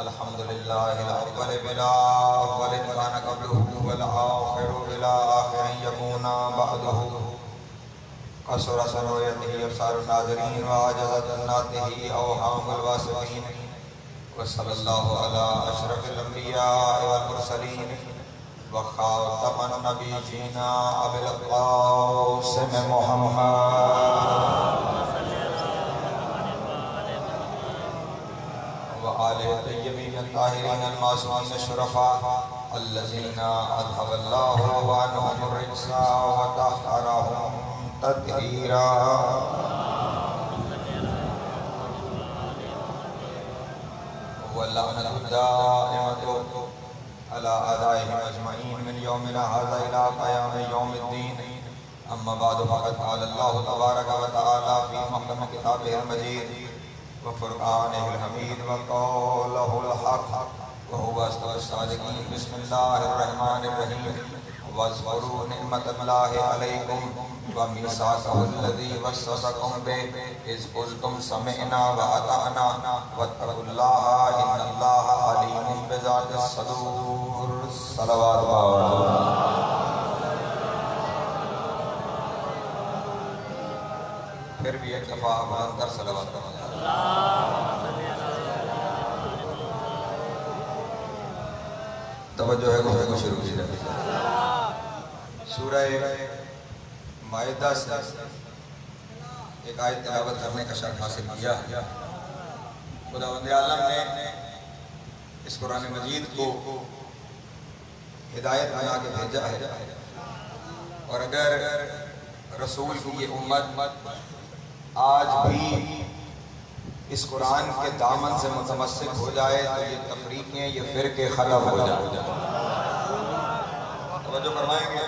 الحمد لله الأول بلا أول كان قبله والآخر بلا آخر يكون بعده قصر رؤيته أبصار الناظرين وعجزت جناته أوهام الواصفين وصلى الله على أشرف الأنبياء والمرسلين وخاتم النبيين أبي القاسم محمد وآله الطيبين الطاهرين المعصومين الشرفاء الذين أذهب الله عنهم الرجس وطهرهم تطهيرا واللعنة الدائمة على أعدائهم أجمعين من يومنا هذا إلى قيام يوم الدين. أما بعد فقد قال الله تبارك وتعالى في محكم كتابه المجيد وفرقانه الحميد وقوله الحق وهو أصدق الصادقين. بسم الله الرحمن الرحيم. واذكروا نعمة الله عليكم وميثاقه الذي وصاكم به إذ قلتم سمعنا وأطعنا واتقوا الله إن الله عليم بذات الصدور. صلوات الله. پھر بھی ایک دفعہ بلند کر صلوات اللہ. توجہ ہے گفتگو شروع کی جائے. سورہ مائدہ سے ایک آیت تلاوت کرنے کا شرف حاصل کیا. خداوند عالم نے اس قرآن مجید کو ہدایت بنا کے بھیجا ہے، اور اگر رسول کی یہ امت آج بھی اس قرآن کے دامن سے متمسک ہو جائے تو یہ تفریقیں، یہ فرقے ختم ہو جائیں. توجہ فرمائیں گے.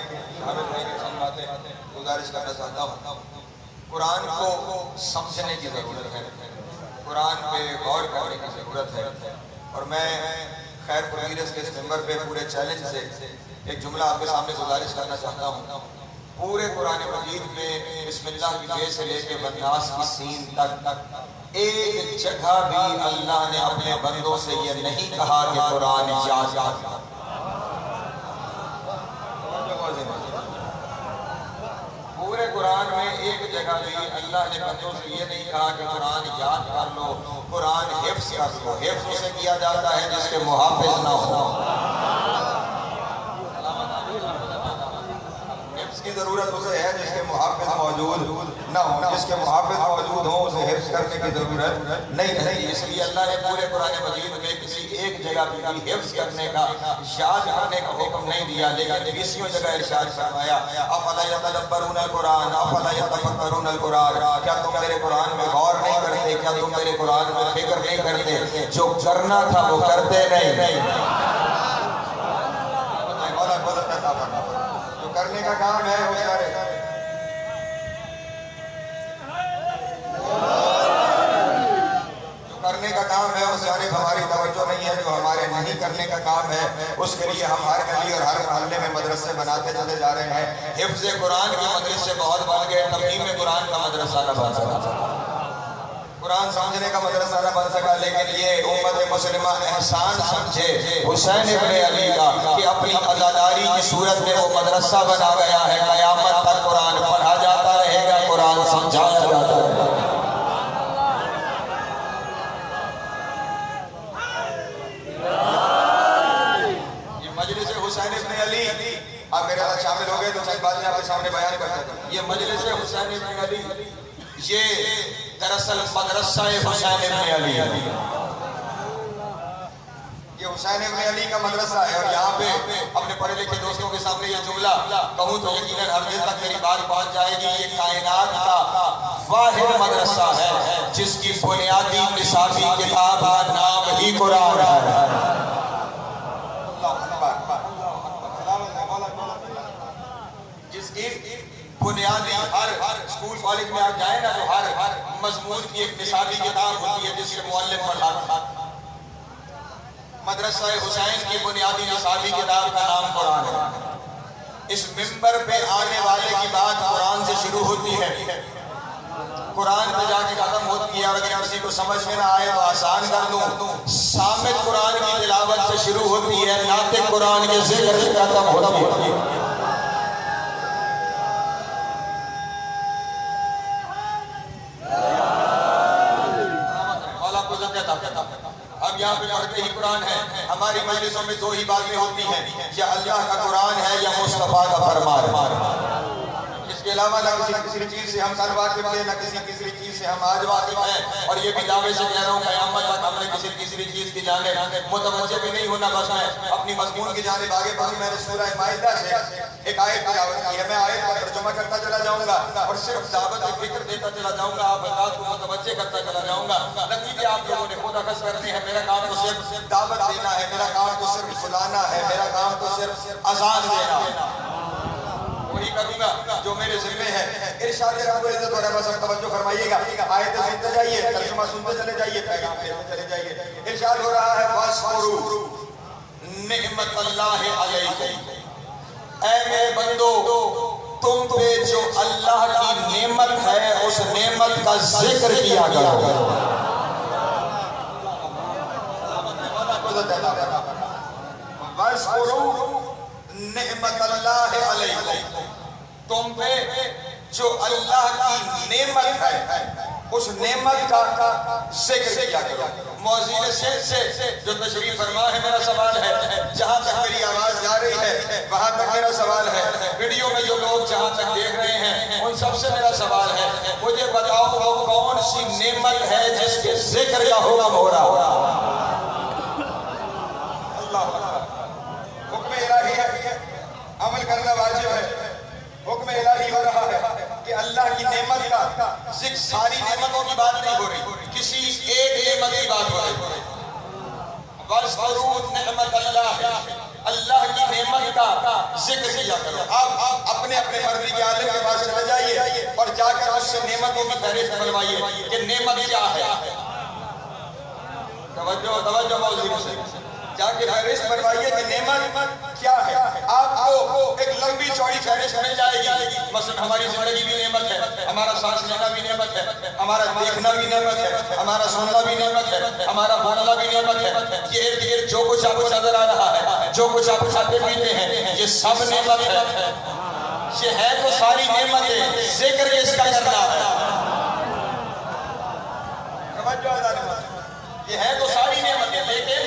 حامد بھائی کی چند باتیں گزارش کرنا چاہتا ہوں. قرآن کو سمجھنے کی ضرورت ہے، قرآن پہ غور کرنے کی ضرورت ہے. اور میں خیر پرویرس کے اس ممبر پہ پورے چیلنج سے ایک جملہ آپ کے سامنے گزارش کرنا چاہتا ہوں. پورے قرآن مجید میں بسم اللہ کی بے سے لے کے والناس کی سین تک ایک جگہ بھی اللہ نے اپنے بندوں سے یہ نہیں کہا کہ قرآن یاد کر. پورے قرآن میں ایک جگہ بھی اللہ نے بندوں سے یہ نہیں کہا کہ قرآن یاد کر لو، قرآن حفظ کر لو. حفظ اسے کیا جاتا ہے جس کے محافظ نہ ہو. کی ضرورت اسے ہے جس کے محافظ موجود نہ ہو. جس کے محافظ موجود ہوں اسے حفظ کرنے کی ضرورت نہیں ہے. اس لیے اللہ نے پورے قرآن مجید میں کسی ایک جگہ بھی حفظ کرنے کا، یاد کرنے کا حکم نہیں دیا، لیکن 20 جگہ ارشاد فرمایا افلا یتدبرون القرآن افلا یتفکرون القرآن. کیا تم میرے قرآن میں غور نہیں کرتے؟ کیا تم میرے قرآن میں فکر نہیں کرتے؟ جو کرنا تھا وہ کرتے نہیں. کرنے کا کام ہے وہ سارے. جو کرنے کا کام ہے وہ سارے ہماری توجہ نہیں ہے. جو ہمارے نہیں کرنے کا کام ہے اس کے لیے ہم ہر گلی اور ہر محلے میں مدرسے بناتے چلے جا رہے ہیں. حفظ قرآن کے مدرسے بہت بڑھ گئے، تفہیم قرآن کا مدرسہ نہ بن سکا، قرآن سمجھنے کا مدرسہ نہ بن سکا. لیکن یہ امت مسلمہ احسان سمجھے حسین ابن علی کا کہ اپنی عزاداری کی صورت میں وہ مدرسہ بنا گیا ہے. قیامت تک قرآن پڑھا جاتا رہے گا، قرآن سمجھایا جاتا رہے گا. یہ مجلس حسین ابن علی، آپ میرے ساتھ شامل ہو گئے تو چند باتیں آپ کے سامنے بیان کرتا ہوں. یہ مجلس حسین ابن علی یہ دراصل مدرسہ حسین ابن علی ہے. یہ حسین ابن علی کا مدرسہ ہے. اور یہاں پہ اپنے پڑھے لکھے دوستوں کے سامنے یہ جملہ کہوں تو یقیناً ہر دل تک میری بات پہنچ جائے گی. یہ کائنات کا واحد مدرسہ ہے جس کی بنیادی نصابی کتاب کا نام ہی قرآن ہے. جس کی بنیادی ہر اسکول کالج میں آپ جائیں نا تو ہر مضمون کی ایک نصابی کتاب ہوتی ہے جس سے معلم پڑھاتا. مدرسہ حسین کی بنیادی نصابی کتاب کا نام قرآن ہے. اس ممبر پہ آنے والے کی بات قرآن سے شروع ہوتی ہے، قرآن پہ جا کے ختم ہوتی ہے. اور اگر کسی کو سمجھ میں نہ آئے تو آسان کر دوں، سامت قرآن شروع ہوتی ہے نعت قرآن کے ذکر سے ختم ہوتی ہے. اب یہاں پہ پڑھتے ہی قرآن ہے. ہماری مجلسوں میں دو ہی باتیں ہوتی ہیں، یا اللہ کا قرآن ہے یا مصطفیٰ کا فرمان. اس کے علاوہ نہ کسی چیز سے ہم کل واقف ہیں، نہ کسی چیز سے ہم آج واقف ہیں. اور یہ بھی دعوے سے کہہ رہا ہوں قیامت تک ہم نے کسی چیز کی جانب متوجہ بھی نہیں ہونا. بس میں اپنی مضمون کی جانب آگے بڑھی. میں نے سورہ مائدہ سے ایک آیت تلاوت کی ہے. میں آیت کا ترجمہ کرتا چلا جاؤں گا اور صرف دعوت فکر دیتا چلا جاؤں گا. آپ حضرات کو متوجہ کرتا چلا جاؤں گا. نتیجے آپ لوگوں نے خود اخذ کرنے ہیں. میرا کام تو صرف دعوت دینا ہے، میرا کام تو صرف بلانا ہے، میرا کام تو صرف اذان دینا ہے. وہی کروں گا جو میرے ذمہ ہے. ارشاد رب العزت و رحمت سے توجہ فرمائیے گا. آیت سنتے جائیے، ترجمہ سنتے چلے جائیے، پیغام دیتے چلے جائیے. ارشاد ہو رہا ہے وَاذْكُرُوا نعمت اللہ علیکم. اے میرے بندو، تم پہ جو اللہ کی نعمت ہے اس نعمت کا ذکر کیا کرو. وَاذْكُرُوا نعمت اللہ علیکم. تم پہ جو اللہ کی نعمت ہے اس نعمت کا ذکر کیا کرو. موذین سے جو تشریف فرما ہے، میرا سوال ہے جہاں تک میری آواز جا رہی ہے وہاں تک میرا سوال ہے. ویڈیو میں جو لوگ جہاں تک دیکھ رہے ہیں ان سب سے میرا سوال ہے، مجھے بتاؤ وہ کون سی نعمت ہے جس کے ذکر کا حکم ہو رہا. اللہ حکم الہی ہے، عمل کرنا واجب ہے. حکم الہی ہو رہا ہے کہ اللہ کی نعمت کا ذکر. ساری نعمتوں کی بات نہیں ہو رہی، کسی ایک نعمت کی بات ہو رہی. وَاذْكُرُوا نعمت اللہ کی نعمت کا ذکر کیا کرو. آپ اپنے مرضی کے عالم کے پاس چلے جائیے اور جا کر اس سے نعمتوں کی فہرست بنوائیے کہ نعمت کیا ہے. توجہ موضوع سے جا کے فہرست بنوائیے کہ نعمت کیا ہے. آپ کو ایک لمبی چوڑی فہرست مل جائے گی. مثلا ہماری زندگی بھی نعمت ہے، ہمارا سانس لینا بھی نعمت ہے، ہمارا دیکھنا بھی نعمت ہے، ہمارا سننا بھی نعمت ہے، ہمارا بولنا بھی نعمت ہے. یہ ارد گرد جو کچھ آپ کو نظر آ رہا ہے، جو کچھ آپ کھاتے پیتے ہیں، یہ سب نعمت ہے. یہ ہے تو ساری نعمتیں، ذکر اس کا کرنا ہے. یہ ہے تو ساری نعمتیں، لیکن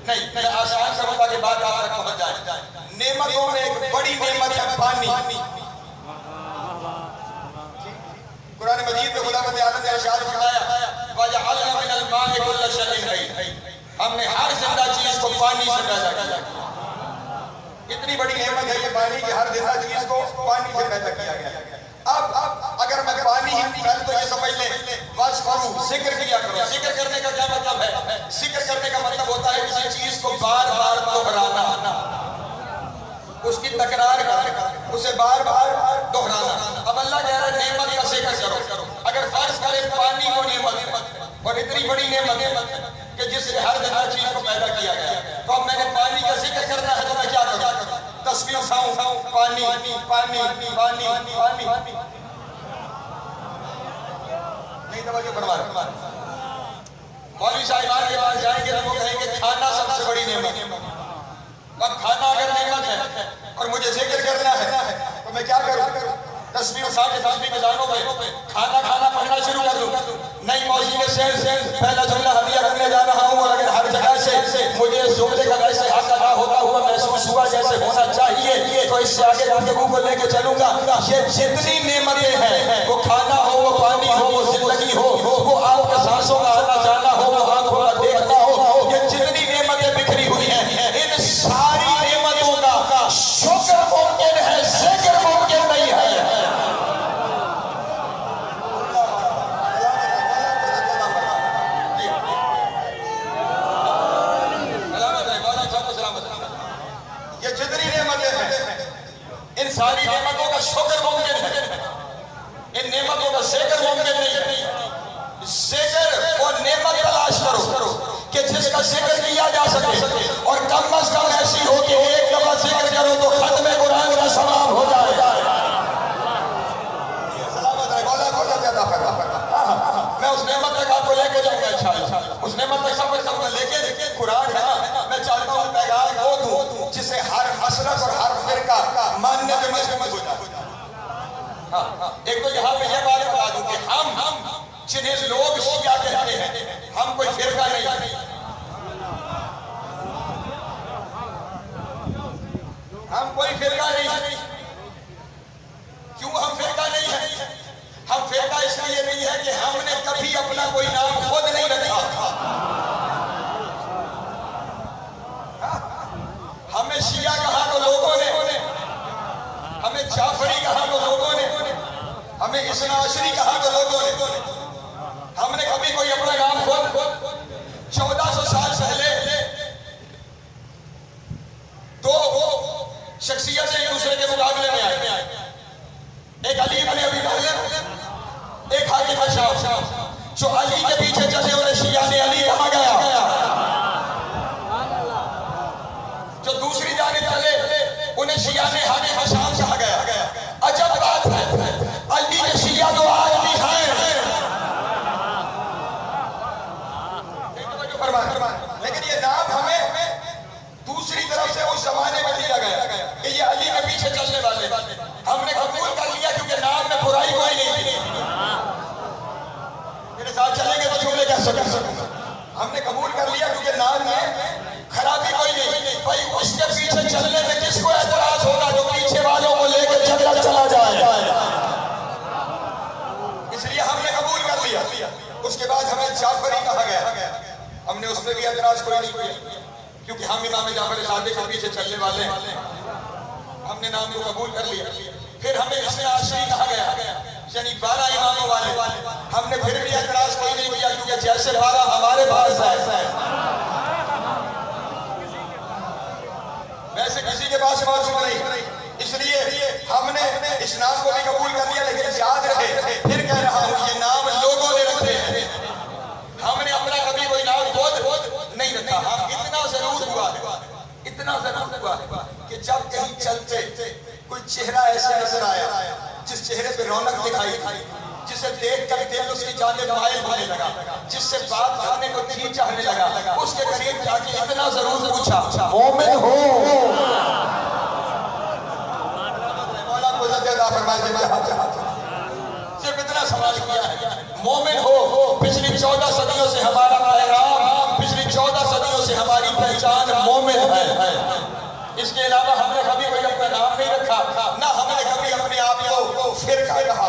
نہیں آسان سمجھتا کہ بات آپ تک پہنچ جائے. نعمتوں میں ایک بڑی نعمت ہے پانی. قرآن مجید میں خدا بندی نے ارشاد فرمایا وَجَعَلْنَا مِنَ الْمَاءِ كُلَّ شَيْءٍ حَيٍّ. ہم نے ہر زندہ چیز کو پانی سے پیدا کیا. اتنی بڑی نعمت ہے یہ پانی کہ ہر زندہ چیز کو پانی سے پیدا کیا گیا. اب اگر میں پانی ہی پہلے تو یہ سمجھ لیں وَاذْكُرُوا ذکر کیا کرو. ذکر کرنے کا کیا مطلب ہے؟ ذکر کرنے کا مطلب ہوتا ہے کسی چیز کو بار بار دہرانا، اس کی تکرار کرنا، اسے بار بار دہرانا. اب اللہ کہہ رہا ہے نعمت کا ذکر کرو. اگر فرض کرے پانی کو نعمت اور اتنی بڑی نعمت کہ جس سے ہر چیز کو پیدا کیا گیا، تو اب میں نے پانی کا ذکر کرنا ہے تو میں کیا کروں؟ تسبیح اٹھاؤں پانی پانی پانی پانی. نہیں توجہ فرما رہے. مولوی صاحبان کے پاس جائیں گے تو وہ کہیں گے کھانا سب سے بڑی نعمت. اب کھانا اگر نعمت ہے اور مجھے ذکر کرنا ہے تو میں کیا کروں؟ تسبیح اٹھا کے تسبیح کے دانوں پہ کھانا پڑھنا شروع کر دوں. نہیں موزین سے پہلا جملہ ہدیہ کرنے جا رہا ہوں اور اگر ہر جگہ سے مجھے اس جملے کا ایسے حق ادا ہوتا ہوا محسوس ہوا جیسے ہونا چاہیے تو اس سے آگے گفتگو کو لے کے چلوں گا. یہ جتنی نعمتیں ہیں، وہ کھانا ہو، وہ پانی ہو، وہ زندگی ہو، وہ آپ کے سانسوں کا آنا جانا ہو، وہ آنکھوں کا دیکھنا ہو، یہ جتنی نعمتیں بکھری ہوئی ہیں، ان ساری نعمتوں کا شکر ممکن ہے، ذکر ممکن نہیں ہے. ان ساری نعمتوں کا شکر ممکن ہے، ان نعمتوں کا ذکر ممکن نہیں ہے. ذکر اور نعمت تلاش کرو کہ جس کا ذکر کیا جا سکے، اور کم از کم ایسی ہو کہ ایک دفعہ ذکر کرو تو ختم قرآن کا ثواب ہو جائے. میں اس نعمت تک آپ کو لے کے جاؤں گا انشاءاللہ. اس نعمت تک سفر کروں گا، لیکن قرآن ہے نا، میں چاہتا ہوں پیغام ماننے پہ مجبور ہو جاتے ہیں۔ ایک تو یہاں پہ یہ بات بتا دوں کہ ہم جنہیں لوگ شیعہ کہتے ہیں ہم کوئی فرقہ نہیں، ہم کوئی فرقہ نہیں۔ کیوں ہم فرقہ نہیں ہیں؟ ہم فرقہ اس لیے نہیں ہے کہ ہم نے کبھی اپنا کوئی نام خود نہیں رکھا۔ ہمیں شیعہ کہا تو لوگوں نے، ہمیں جعفری کہا تو لوگوں نے، ہمیں اثنا عشری کہا تو لوگوں نے۔ ہم نے کبھی کوئی اپنا نام خود 1400 سال پہلے دو شخصیتیں ایک دوسرے کے مقابلے میں آئے، ایک علی بن ابی طالب، ایک حاکم شاہ۔ جو علی کے پیچھے چلے انہیں شیعہ نے علی کہا گیا، جو دوسری جانب چلے انہیں شیعہ نے حاکم شاہ کہا گیا۔ عجب بات ہے، علی کے شیعہ تو آج بھی ہیں۔ لیکن یہ نام ہمیں دوسری طرف سے اس زمانے میں دیا گیا کہ یہ علی کے پیچھے چلنے والے، ہم نے قبول کر لیا کیونکہ نام میں برائی کوئی نہیں تھی۔ میرے ساتھ چلیں گے تو جملے کہہ سکوں گا، ہم نے قبول کر لیا کیونکہ نام میں خرابی کوئی نہیں۔ بھائی اس کے پیچھے چلنے میں کس کو اعتراض ہوگا جو پیچھے والوں کو لے کے چلا جائے؟ اس لیے ہم نے قبول کر لیا۔ اس کے بعد ہمیں جعفری کہا گیا، ہم نے اس میں بھی اعتراض کوئی نہیں کیا کیونکہ ہم امام جعفر صادق کے پیچھے چلنے والے ہیں، ہم نے نام کو قبول کر لیا۔ پھر ہمیں اثنا عشری کہا گیا، یعنی 12 اماموں والے، ہم نے پھر بھی اعتراض کوئی نہیں کیا کیونکہ جیسے 12 ہمارے پاس ہے ویسے کسی کے پاس موجود نہیں۔ اس لیے ہم نے اس نام کو بھی قبول کر لیا، لیکن یاد رہے پھر کہہ رہا ہوں یہ نام لوگوں نے رکھے ہیں، ہم نے اپنا کبھی کوئی نام خود نہیں رکھا۔ ہم اتنا ضرور ہوا کہ جب کہیں چلتے کوئی چہرہ ایسا نظر آیا جس چہرے پہ رونق دکھائی، جسے دیکھ کر دل اس کی جانب مائل ہونے لگا، جس سے بات کرنے کو جی چاہنے لگا، اس کے قریب جا کے اتنا ضرور پوچھا مومن ہو؟ مولا کو زیادہ فرمائے صرف اتنا سوال کیا ہے، مومن ہو؟ پچھلی 14 صدیوں سے ہمارا پیغام، پچھلی 14 صدیوں سے ہماری پہچان مومن ہے۔ اس کے علاوہ ہم نے کبھی کوئی اپنا نام نہیں رکھا، نہ ہم نے کبھی اپنے آپ کو فرقہ کہا۔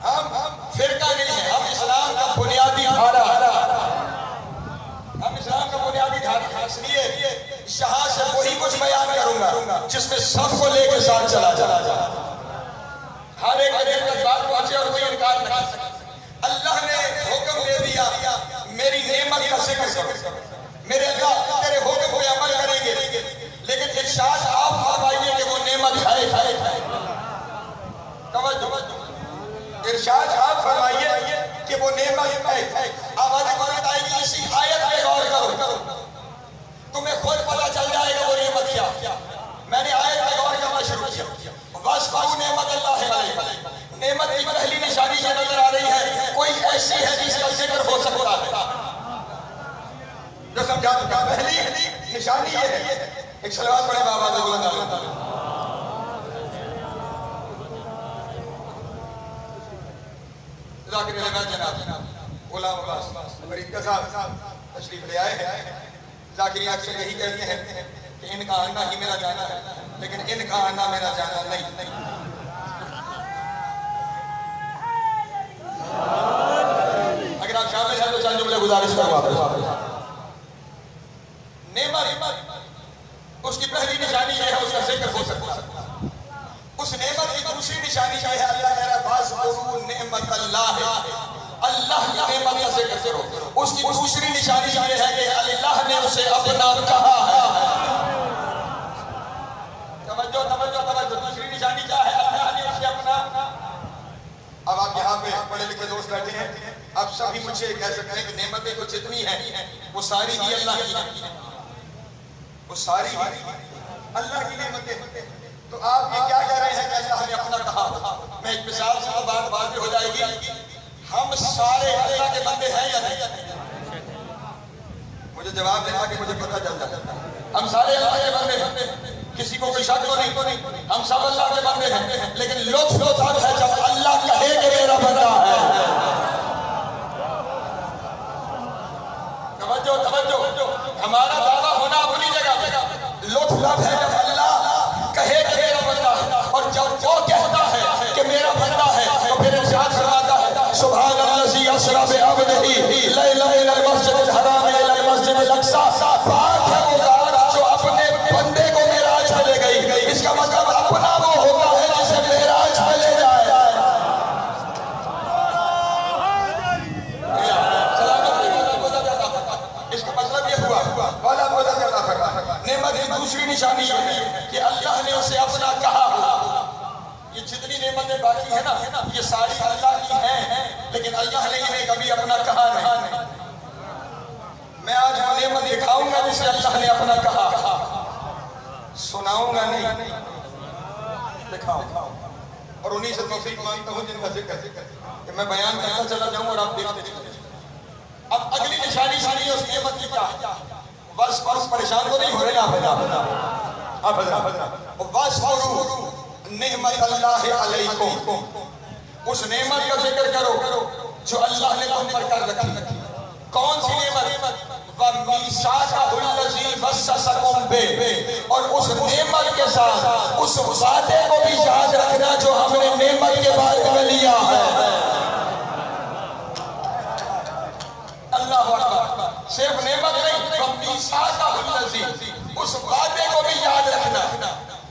ہم فرقہ نہیں ہے، ہم اسلام کا بنیادی دھارا، ہم اسلام کا بنیادی دھارا۔ اس لیے یہاں سے وہی کچھ بیان کروں گا جس میں سب کو لے کے ساتھ چلا جا، ہر ایک دل تک بات پہنچے اور کوئی انکار نہ کر سکے۔ اللہ نے حکم دے دیا میری نعمت کا ذکر کرو، میرے اللہ تیرے حکم پہ عمل کریں گے، لیکن ارشاد آپ فرمائیے کہ وہ نعمت ہے۔ توجہ، ارشاد آپ فرمائیے کہ وہ نعمت ہے۔ آواز قرآن آئے گی، اسی آیت پہ غور کرو، تمہیں خود پتہ چل جائے گا وہ نعمت کیا۔ میں نے آیت پہ غور کرنا شروع کیا، وَاذْكُرُوا نعمت اللہ علیکم۔ نعمت کی پہلی نشانی جو نظر آ رہی ہے، کوئی ایسی ہے جس کا ذکر ہو سکتا ہے، جو سمجھا چکا۔ پہلی نشانی یہ ہے، ایک صلوات پڑھیں بابا بلند علیہ۔ ذاکر اللہ جناب غلام عباس فرید کا صاحب تشریف لے آئے ہیں۔ ذاکری اکثر یہی کہتے ہیں کہ ان کا آنا ہی میرا جانا ہے، لیکن ان کا آنا میرا جانا نہیں۔ اگر آپ شامل ہیں تو چند جملے گزارش کروا۔ نعمت اس کی پہلی نشانی یہ ہے، اس کا ذکر ہو سکتا ہے۔ اس نعمت کی دوسری نشانی یہ ہے، اللہ کہہ رہا ہے فاذکروا نعمت اللہ، اللہ کی نعمت کا ذکر کرو۔ اس کی دوسری نشانی یہ ہے کہ اللہ نے اسے اپنا کہا ہے۔ توجہ، دوسری نشانی کیا ہے؟ اللہ نے اسے اپنا۔ اب آپ یہاں پہ پڑھے لکھے دوست بیٹھے ہیں، اب سبھی مجھ سے کہہ سکتے ہیں کہ نعمتیں تو جتنی ہیں وہ ساری ہی اللہ کی ہیں، وہ ساری ہی اللہ کی نعمتیں۔ تو آپ یہ کیا کہہ رہے ہیں کہ اللہ نے اپنا کہا؟ میں ایک مثال سے بات واضح ہو جائے گی۔ ہم سارے اللہ کے بندے ہیں یا نہیں؟ مجھے جواب دینا کہ مجھے پتہ چل جاتا ہے۔ ہم سارے اللہ کے بندے ہیں، کسی کو کوئی شک تو نہیں، ہم سب اللہ کے بندے ہیں، لیکن لطف تب ہے جب اللہ کہے کہ میرا بندہ ہے۔ توجہ توجہ، ہمارا دعویٰ ہونا اپنی جگہ، لطف تب ہے جب اللہ کہے کہ میرا بندہ ہے، اور جب وہ کہتا ہے کہ میرا بندہ ہے تو پھر ارشاد فرماتا ہے سبحان الذی اسری بعبدہ لیلا من المسجد الحرام الی المسجد الاقصی، پاک ہے وہ ذات جو اپنے بندے کو معراج پہ لے گئی۔ اس کا مطلب اپنا وہ ہوتا ہے جسے معراج پہ لے جائے۔ اس کا مطلب یہ ہوا والا بولا کرتا ہے۔ نعمت کی دوسری نشانی یہ ہے کہ اللہ نے اسے اپنا کہا۔ یہ جتنی نعمتیں باقی ہیں نا یہ ساری اللہ کی ہیں، لیکن اللہ نے انہیں کبھی اپنا کہا نہیں۔ میں آج وہ نعمت دکھاؤں گا جسے اللہ نے اپنا کہا، سناؤں گا نہیں، دکھاؤں، اور انہی سے توفیق مانگتا ہوں جن کا ذکر کہ میں بیان کرتا چلا جاؤں اور آپ دیکھتے چلے جائیں۔ اب اگلی نشانی ہے اس نعمت کی کیا؟ بس پریشان تو نہیں ہو رہے آپ حضرات، وَاذْكُرُوا نعمت اللہ علیکم، اس نعمت کا ذکر کرو جو اللہ نے تم پر کر رکھی۔ کون سی نعمت؟ وَمِيثَاقَهُ الَّذِي بَسَّسَكُمْ بِهِ، اور اس نعمت کے ساتھ اس وعدے کو بھی یاد رکھنا جو ہم نے نعمت کے بارے میں لیا ہے۔ اللہ اکبر، صرف نعمت نہیں، وَمِيثَاقَهُ الَّذِي، اس وعدے کو بھی یاد رکھنا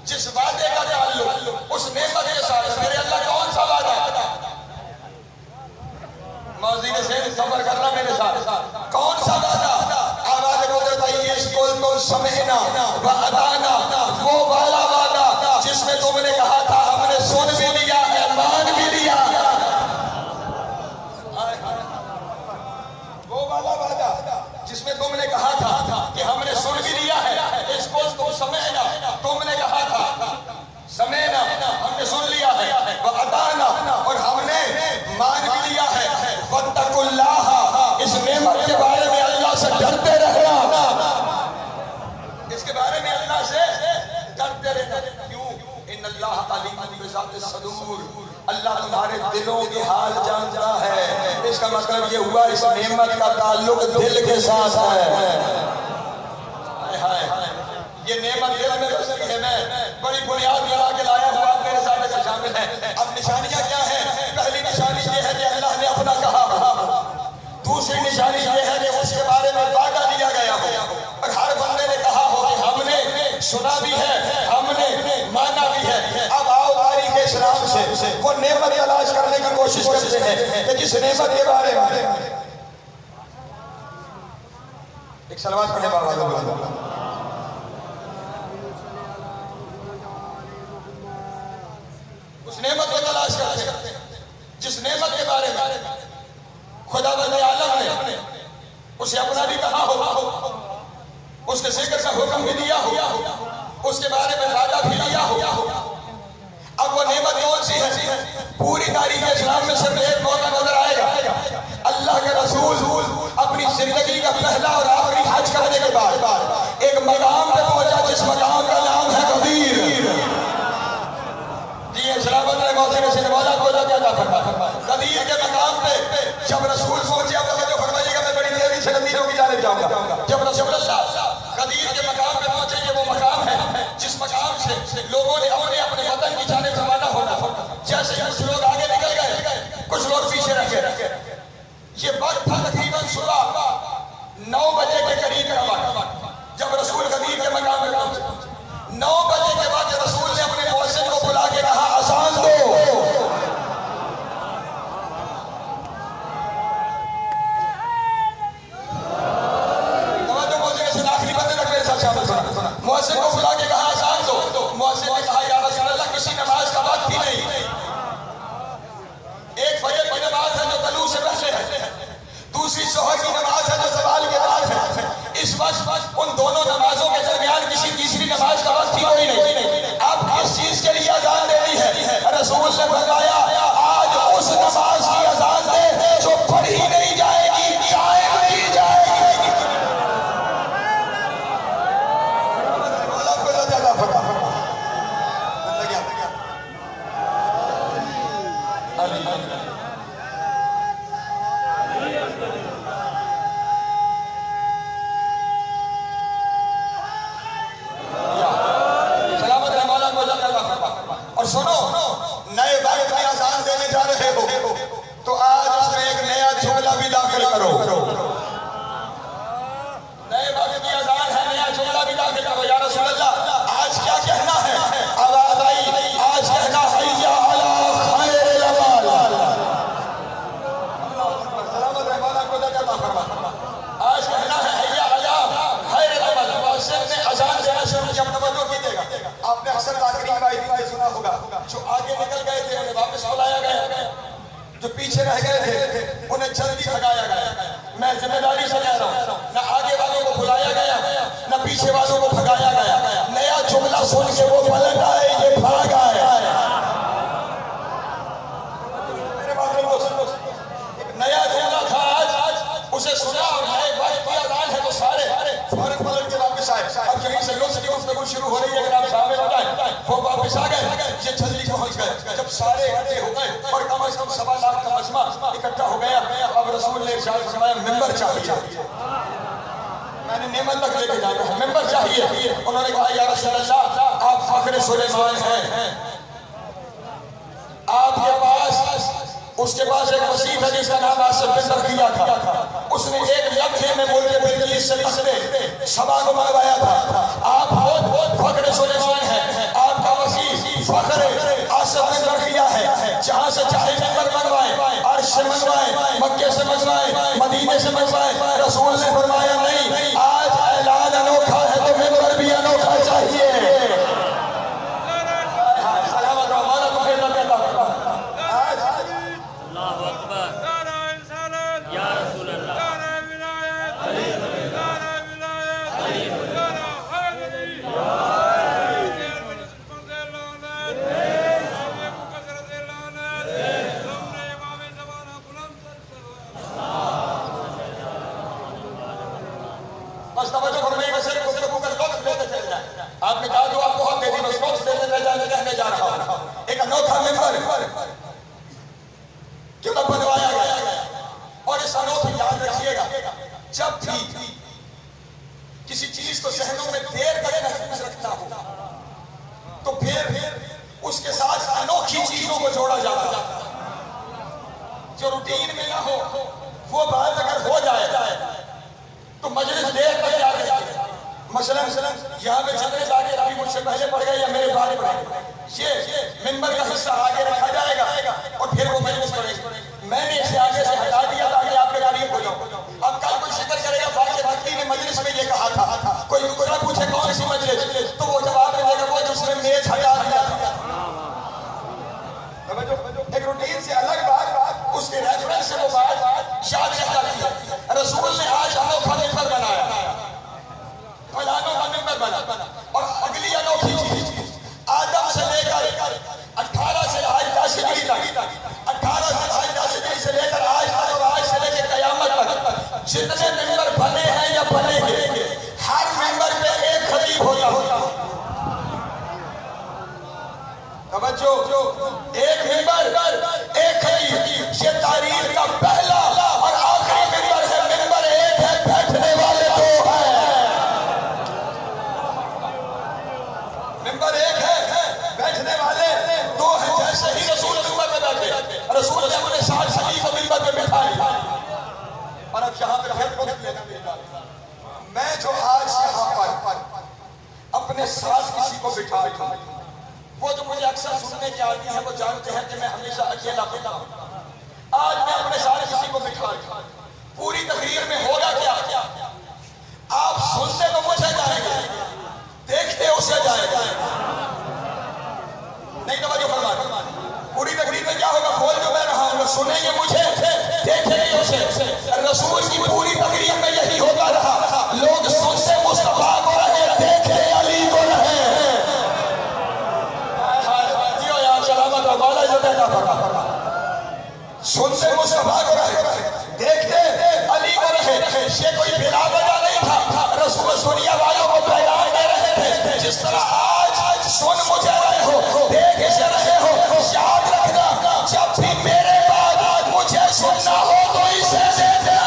جس وعدے کا تعلق اس نعمت کے ساتھ۔ میرے اللہ کون سا وعدہ؟ موازین سے صبر کرنا میرے ساتھ، کون سا وعدہ؟ آواز کو بتائیے، اس کو سمعنا وأطعنا، وہ والا وعدہ جس میں تم نے کہا تھا ہم نے سن بھی لیا ہے، مان بھی لیا۔ وہ والا وعدہ جس میں تم نے کہا تھا کہ ہم نے سن بھی لیا ہے، اس کو سمعنا، تم نے کہا تھا سمعنا، ہم نے سن لیا ہے، وأطعنا، اور ہم نے مان بھی لیا ہے، واتقوا اللہ، اس نعمت کے بارے میں اللہ سے ڈرتے رہنا، اس کے بارے میں اللہ سے ڈرتے رہنا۔ کیوں؟ ان اللہ علیم بذات الصدور، اللہ تمہارے دلوں کے حال جانتا ہے۔ اس کا مطلب یہ ہوا اس نعمت کا تعلق دل کے ساتھ ہے۔ یہ نعمت دل میں بس ہے، میں بڑی بنیاد بنا کے لایا ہوا، آپ میرے ساتھ ایسا شامل ہے۔ اب نشانیاں کیا ہیں؟ پہلی نشانی یہ ہے کہ اللہ نے اپنا کہا، دوسری نشانی یہ ہے کہ اس کے بارے میں وعدہ دیا گیا ہو، اور ہر بندے نے کہا ہو کہ ہم نے سنا بھی ہے، ہم نے مانا بھی ہے۔ اب آؤ تاریخ اسلام سے وہ نعمت تلاش کرنے کی کوشش کرتے ہیں کہ جس نعمت کے بارے میں ایک صلوات پڑھے بابا لوگ، اس نعمت کو تلاش کرتے ہیں جس نعمت کے بارے میں خدا بند عالم نے اسے اپنا بھی کہا ہو، اس کے ذکر کا حکم بھی دیا ہو، اس کے بارے میں وعدہ بھی دیا ہو۔ اب وہ نعمت کون سی ہے؟ پوری تاریخ اسلام میں صرف ایک موقع نظر آئے گا، اللہ کے رسول اپنی زندگی کا پہلا اور آخری حج کرنے کے بعد ایک مقام پہ پہنچا جس مقام کا نام ہے غدیر۔ جی اسلام نے موسیقی سے نوازا کو کیا تھا غدیر کے مقام پہ جب رسول پہنچے، اب جو فرمائیے گا میں بڑی تیزی سے غدیروں کی جانب جاؤں گا۔ جب رسول اللہ غدیر کے مقام پہ پہنچے، یہ وہ مقام ہے جس مقام سے لوگوں نے اپنے وطن کی جانب روانہ ہونا، جیسے کچھ لوگ آگے نکل گئے، کچھ لوگ پیچھے رہ گئے۔ یہ وقت تھا تقریباً صبح 9 بجے کے قریب کا وقت، جب رسول غدیر کے مقام پہ پہنچے۔ 9 بجے کے بعد رسول نے اپنے مؤذن کو بلا کے کہا اذان دو۔ مؤذن کو بلا کے کہا اذان دو۔ مؤذن نے کہا یا رسول اللہ کسی نماز کا وقت ہی نہیں، ایک فجر کی نماز ہے جو طلوع سے پہلے ہے، دوسری ظہر کی نماز ہے جو زوال کے بعد ہے۔ اس وقت ان دونوں نمازوں کے درمیان کسی تیسری نماز کا وقت ہی کوئی نہیں۔ اب اس چیز کے لیے اذان دینی ہے، رسول نے فرمایا آج اس نماز کی اذان دے جو پڑھی نہیں جائے گی، قائم کی جائے گی۔ جو آگے نکل گئے تھے انہیں واپس بلایا گیا، جو پیچھے رہ گئے تھے انہیں جلدی بھگایا گیا۔ میں ذمہ داری سے کہہ رہا ہوں، نہ آگے والوں کو بلایا گیا نہ پیچھے والوں کو بھگایا گیا۔ نیا جملہ سن کے وہ پلٹ آئے، یہ بھاگ آئے۔ میرے بات کو سنو، ایک نیا جملہ تھا آج اسے سنا اور نئے بات کی اعلان ہے تو سارے فوراً پلٹ کے واپس آئے۔ اب یہیں سے لطف کی گفتگو شروع ہو رہی ہے، اگر آپ شامل ہو جائیں وہ واپس آ گئے، یہ جلدی پہنچ گئے۔ جب سارے اکٹھے ہو گئے اور کم از کم 7 لاکھ کا مجمع اکٹھا ہو گیا، اب رسول نے ارشاد فرمایا ممبر چاہیے، میں نے نعمت تک لے کے جانا ہے، ممبر چاہیے۔ انہوں نے کہا یا رسول اللہ آپ فخر سلیمان ہیں، آپ کے پاس اس کے پاس ایک وسیع ہے جس کا نام آصف بن برقیہ تھا، اس نے ایک لمحے میں ملک بلقیس سے لکھتے سبا کو منگوایا تھا۔ آپ بہت فخر سلیمان ہیں، آپ کا وسیع فخر آصف بن برقیہ ہے، جہاں سے چاہے ممبر منگوائیں، عرش سے منگوائیں، مکے سے منگوائیں، مدینے سے منگوائیں۔ رسول نے فرمایا نہیں، آج اعلان انوکھا ہے تو ممبر بھی انوکھا چاہیے۔ آپ نے کہا جو آپ کو حق دے دی بس وقت دینے کہنے جا رہا ہوں، ایک انوکھا ممبر کیوں نہ بنوایا گیا، اور اس انوکھا یاد رکھیے گا جب بھی کسی چیز کو ذہنوں میں دیر تک محفوظ رکھتا ہو تو پھر اس کے ساتھ انوکھی چیزوں کو جوڑا جاتا ہے، جو روٹین میں نہ ہو وہ بات اگر ہو جائے تو مجلس دیر تک جا رہی ہے۔ مثلاً یہاں پہ جتنے جاگے ابھی مجھ سے پہلے پڑھ گئے یا میرے بعد پڑھے گئے، یہ ممبر کا حصہ آگے رکھا جائے گا اور پھر وہ مجلس پڑھے گا۔ میں نے اسے آگے سے ہٹا دیا تاکہ آپ کے غریب ہو جاؤ۔ اب کل کوئی شکر کرے گا واقع بھکتی نے مجلس میں یہ کہا تھا، کوئی نہ پوچھے کون سی مجلس تو وہ جواب دے گا وہ جس میں میز ہٹا دیا تھا۔ ایک روٹین سے الگ بات، اس کے ریفرنس سے وہ بات یاد رہ جاتی ہے۔ رسول نے آج انوکھا ممبر بنایا، فلانوں کا ممبر بنا، اور اگلی انوکھی چیز آدم سے لے کر 18 سے آج 10 ہجری تک، 18 سے آج 10 ہجری سے لے کر آج تک اور آج سے لے کے قیامت تک جتنے ممبر بنے ہیں یا بنے گے، ہر ممبر پہ ایک خطیب ہوتا۔ توجہ، ایک ممبر ایک خطیب، یہ تاریخ کا پہلا اور آخری ممبر ہے۔ ممبر ایک ہے، بیٹھنے والے دو ہیں۔ ممبر ایک ہے، بیٹھنے والے دو ہیں۔ جیسے ہی رسول ممبر پہ بیٹھے، رسول نے اپنے ساتھ سبھی کو ممبر پہ بٹھا لیا۔ اور اب یہاں پہ پھر وقت لینا، میں جو آج یہاں پر اپنے ساتھ کسی کو بٹھا رہا ہوں، وہ جو مجھے اکثر سننے کے عادی ہیں وہ جانتے ہیں کہ میں ہمیشہ اکیلا ہوتا ہوں۔ آج میں اپنے ساتھ کسی کو بٹھا رہا ہوں، پوری تقریر میں ہوگا کیا؟ آپ سنتے تو مجھے جائیں گے، دیکھتے اسے جائیں گے، نہیں توجہ فرما۔ پوری تقریر میں کیا ہوگا؟ بول جو میں رہا ہوں، سنیں گے مجھے، دیکھیں گے اسے۔ رسول کی پوری تقریر میں یہی ہوتا رہا، لوگ سنتے مصطفیٰ کو رہے، دیکھے علی کو رہے۔ سنتے مصطفیٰ کو رہے، دیکھتے علی کو رہے۔ یہ کوئی بلا وجہ نہیں تھا، رسول دنیا والوں کو پیغام دے رہے تھے۔ جس طرح آج سن مجھے رہے ہو، دیکھ اسے رہے ہو، یاد رکھنا جب بھی میرے بعد مجھے سننا ہو تو اسے دیکھنا۔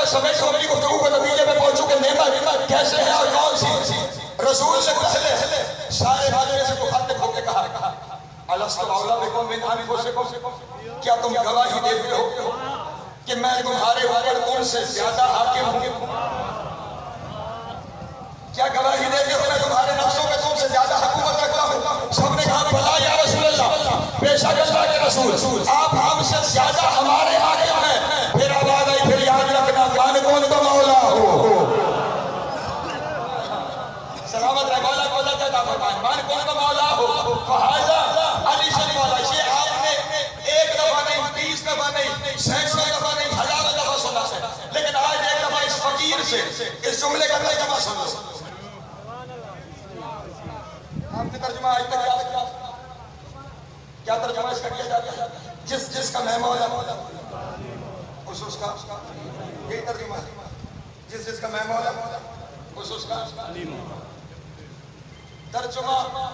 سمیت کو اپنی گفتگو کے نتیجے میں پہنچوں کہ نعمت کیسے ہے اور کون سی۔ رسول سے پہلے سارے حاضرے سے مخاطب ہو کے کہا الستو اولیٰ بکم من انفسکم، کیا تم گواہی دیتے ہو کہ میں تمہارے اوپر ان سے زیادہ حاکم ہوں؟ کیا گواہی دیتے ہو میں تمہارے نفسوں پہ تم سے زیادہ حکومت رکھتا ہوں؟ سے اس جملے کا ترجمہ سن لو. آپ نے ترجمہ آج تک کیا ترجمہ اس کا کیا جاتا ہے؟ جس کا میں مولا اس کا یہی ترجمہ ہے. جس کا میں مولا اس کا ترجمہ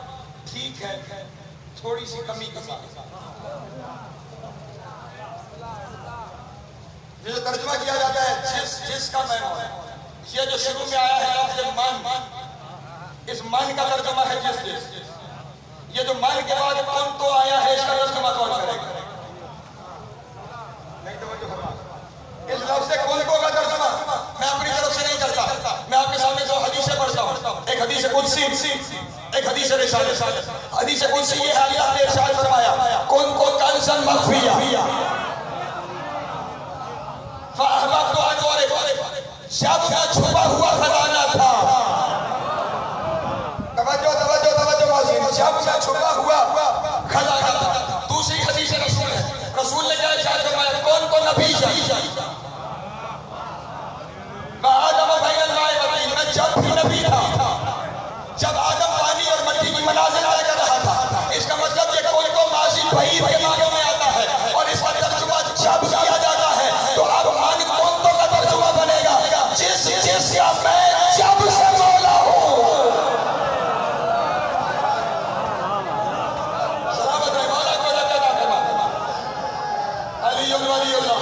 ٹھیک ہے, تھوڑی سی کمی کے ساتھ. یہ جو ترجمہ کیا جاتا ہے جس کا میں مولا, یہ جو شروع میں آیا ہے لفظ من, اس من کا ترجمہ ہے جس. یہ جو من کے بعد کون تو آیا ہے اس کا ترجمہ کون کرے گا؟ اس لفظ سے کون کو کا ترجمہ میں اپنی طرف سے نہیں کرتا. میں آپ کے سامنے دو حدیثیں پڑھتا ہوں. ایک حدیث قدسی, ایک حدیث رسالہ. حدیث قدسی یہ ہے اللہ نے ارشاد فرمایا کن کو کنزا مخفیا فاحببت ان اعرف, جب میں چھپا ہوا خزانہ تھا. توجہ جب میں چھپا ہوا خزانہ تھا. دوسری حدیث رسول ہے, رسول نے کیا ارشاد فرمایا کون کو نبی چاہیے آدم بین الماء والطین, میں جب بھی نبی تھا, جب آدم پانی اور مٹی کی منازل طے کر رہا تھا. اس کا مطلب یہ کوئی تو ماضی بعید کے معنوں میں آتا ہے اور اس کا ترجمہ جب کیا جاتا ہے تو اب من کون تو کا ترجمہ بنے گا جس کا میں جب سے مولا ہوں. سلامت رہے مولا کو رکھے نہ کرنا. علی ولی اللہ.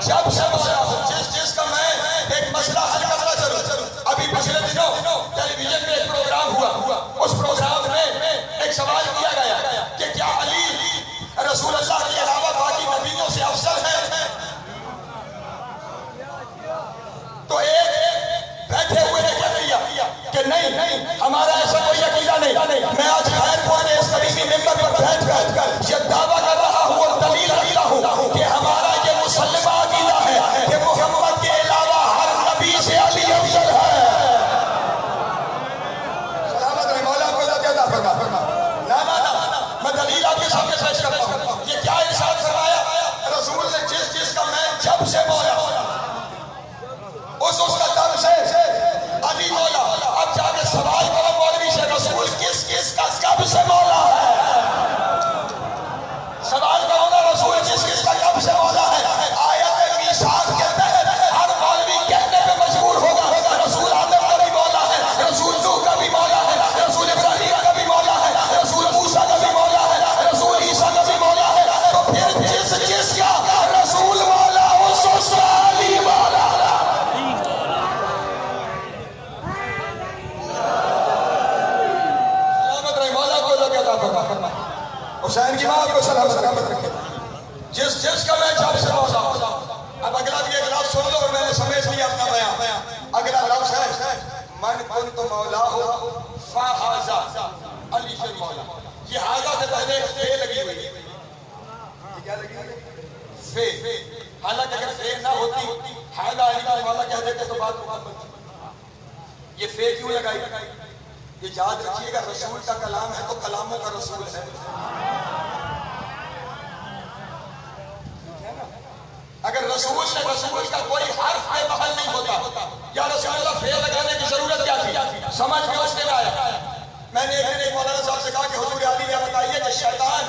جب سے مولا ہوں, جس کا میں ایک مسئلہ حل کرنا چلوں. ابھی پچھلے دنوں ٹیلی ویژن میں ایک پروگرام ہوا. اس پروگرام میں ایک سوال کیا گیا کہ کیا علی رسول اللہ کے علاوہ باقی نبیوں سے افضل ہے؟ تو ایک بیٹھے ہوئے نے کہہ دیا کہ نہیں, ہمارا ایسا کوئی عقیدہ نہیں. میں آج خیر پانے اس قریبی ممبر پر بیٹھ کر یہ دعویٰ کر رہا ہوں اور دلیل رکھتا ہوں کہ ہمارا یہ مسلمہ عقیدہ ہے کہ محمد کے علاوہ ہر نبی سے علی افضل ہے. سلامت رہے مولا کو زیادہ فرما. نہ میں دلیل آپ کے سامنے پیش کرتا ہوں. یہ کیا ارشاد فرمایا رسول نے جس کا میں جب سے مولا اس کا تب سے علی مولا. اب جا کے سوال کرو مولوی سے رسول کس کا کب سے مولا ہے. سوال کرو نا رسول کس کا کب سے مولا ہے. آیت میثاق کے تحت ہر مولوی کہنے پہ مجبور ہوگا رسول آدم کا بھی مولا ہے, رسول نوح کا بھی مولا ہے, رسول ابراہیم کا بھی مولا ہے, رسول موسیٰ کا بھی مولا ہے, رسول عیسیٰ کا بھی مولا ہے. تو پھر جس کا رسول مولا اس کا علی مولا. حسین کی ماں کو سلامت رکھے. جس کا میں جب سے مولا ہوں. اب اگلا بھی ایک لفظ سن لو اور میں نے سمجھ لیا اپنا بیان. اگلا لفظ ہے من کنت مولا ہو فہذا علی مولا. یہ حاضہ سے پہلے ایک فے لگی ہوئی. یہ کیا لگی ہوئی؟ فے. حالانکہ اگر فے نہ ہوتی حاضہ علی کا مولا کہہ دیتے تو بات بنتی. یہ فے کیوں لگائی؟ یہ یاد رکھیے گا رسول کا کلام ہے تو کلاموں کا رسول ہے. اگر رسول کا کوئی حرف پہ محل نہیں ہوتا یا رسول اللہ فعل لگانے کی ضرورت کیا تھی؟ سمجھ میں اس نے آیا. میں نے ایک مولانا صاحب سے کہا کہ حضور علی نے بتائیے کہ شیطان